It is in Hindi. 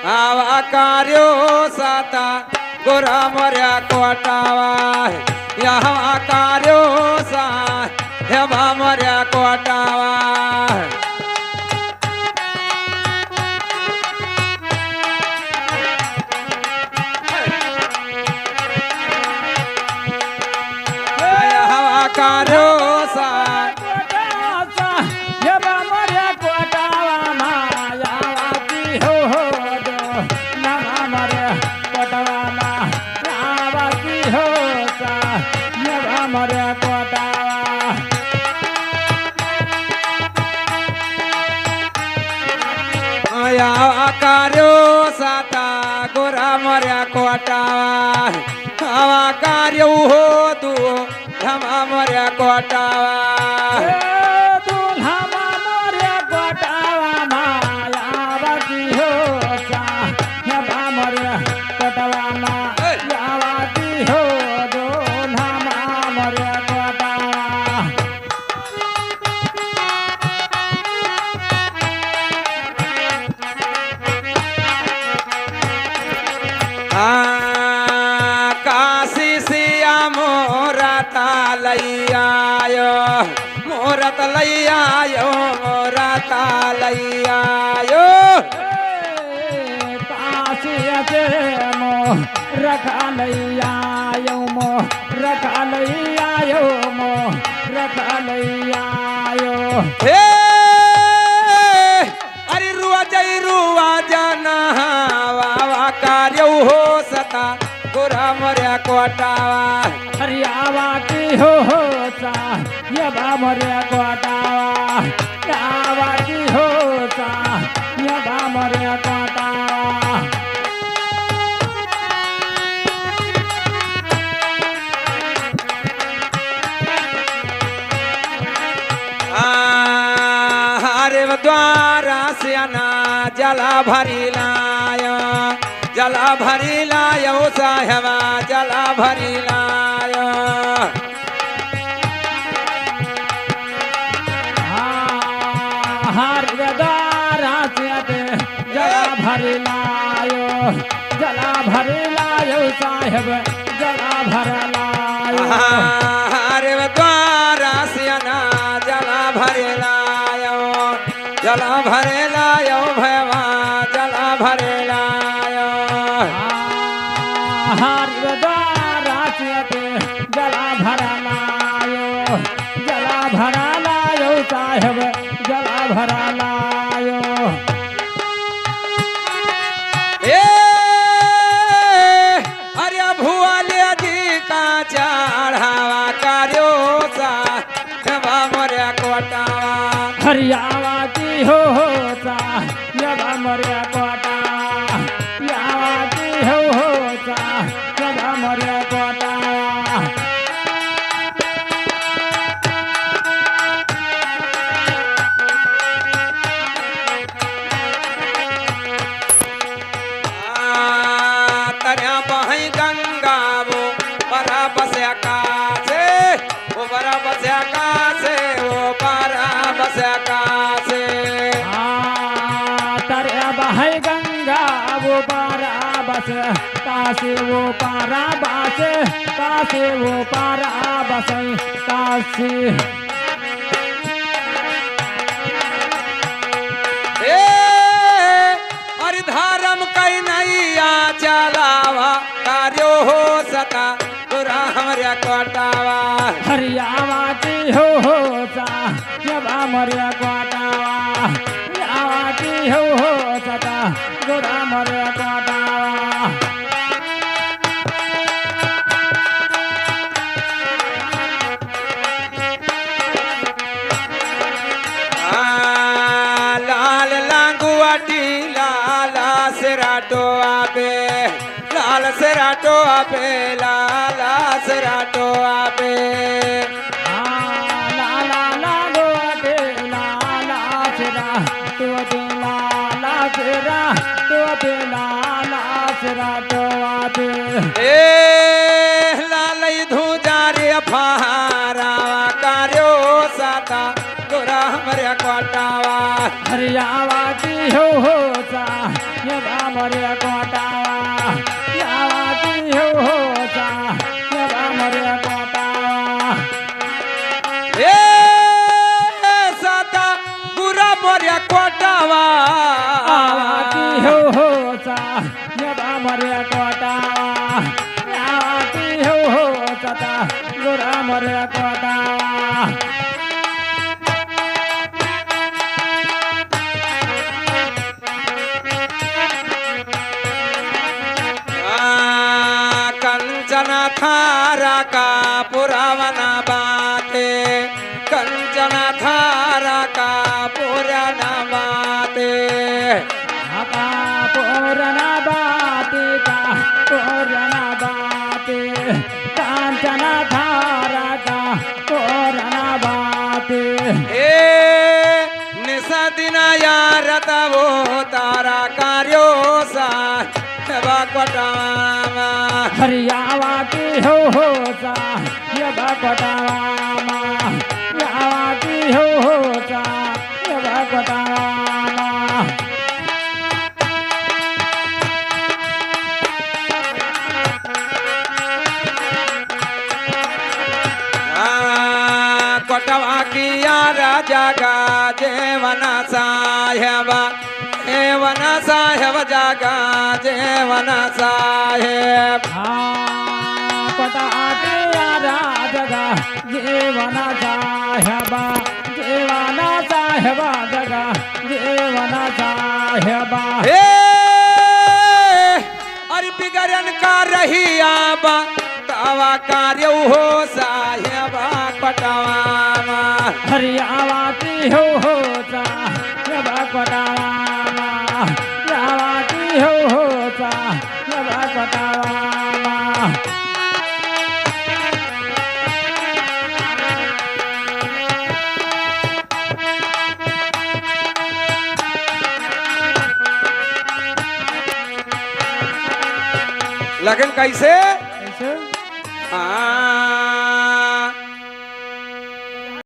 आवा कार्यो साता गोरा मर्या कोटावा यहाँ कार्यो सा हेवा मर्या कोटावा यहाँ कार्यो सा कार्यो साता गोरा मर्या कोटावा हवा कार्यो हो तू हमा मर्या कोटावा काशी सिया मोरत लैयायो मोरत लैयायो मोरत लैयायो काशी से मो रखा लैयायो मो रखा लैयायो मो रखा लैयायो हे अरे रुआ जाना वावा कार्यो हो सता गोरा मर्या कोटावा हरियावा की हो सा ये मर्या कोटावा यावा की हो सा ये मर्या कोटावा हरे द्वारा से अना जला भरी लाया जला भरी लायो साहेबा जला भरी लायो हरे द्वारा से जला भरी लायो जला भरी लायो साहेब जला भर लायो हरे द्वारा से अना जला भरी लायो जला भरे लायो भैवा जला भरे लायो हरे द्वारा से जला भर लायो जला भर लायो साहेब जला भर लायो ए अरे भुआले जी का चढ़ावा कार्यो सा हेवा मर्या कोटावा हरियावा की हो सा यवा मर्या कोटावा यावा की हो सा यवा मर्या कोटावा तरिया बहई गंगा वो बरा बस्या कासे वो बरा बस्या कासे वो बरा बस्या कासे तरिया बहई गंगा वो पारा बस कासे वो पारा बस कासे वो पारा बस कासे अरे धर्म कई नैया चलावा कार्यो हो सका पूरा हमारे कोटावा हरियावा की हो सा यवा मर्या कोटावा यावा की हो सता गोरा मर्या कोटावा लाल लांगुआटी लाला सिराटो आपे लाल सिराटो आपे लाला सिराटो आपे लाला लागो दे लाला सिरा तो दे लाला सिरा तो दे लाला सिरा तो आते ए लालई धुजारे फहारा कार्यो साता गोरा हमारे कोटावा हरियावा की हो सा ये मरे कोटावा यावाती होता यबा मरे कोटावा ए सता गुरा मोर्या कोटावा आवाती होता यबा मरे कोटावा यावाती होता गुरा मरे कोटावा कंचन थारा का पुरावना बाते कंचन थारा का पुराना बाते का पूर्णा बाते का पूर्णा बाते कांचन धारा का पूर्णा बाते ए निसा दिना यारत वो तारा कार्यो सा कोटावा हरियावाती होता यबा कोटावा यावाती होता यबा कोटावा कोटवा किया राजा का जेवन साहेबा जेवन साहेब जागा जेवन साहेब कोटाते राजगा जीवन साहेबा जीवन साहेबा जगा जीवन साहेबा हे अरे बिगड़न का रही आबा तावा कार्य हो साहेबा कोटवा हरियावाती होता यबा कोटावा यावाती होता यबा कोटावा लगन कैसे ऐसे हाँ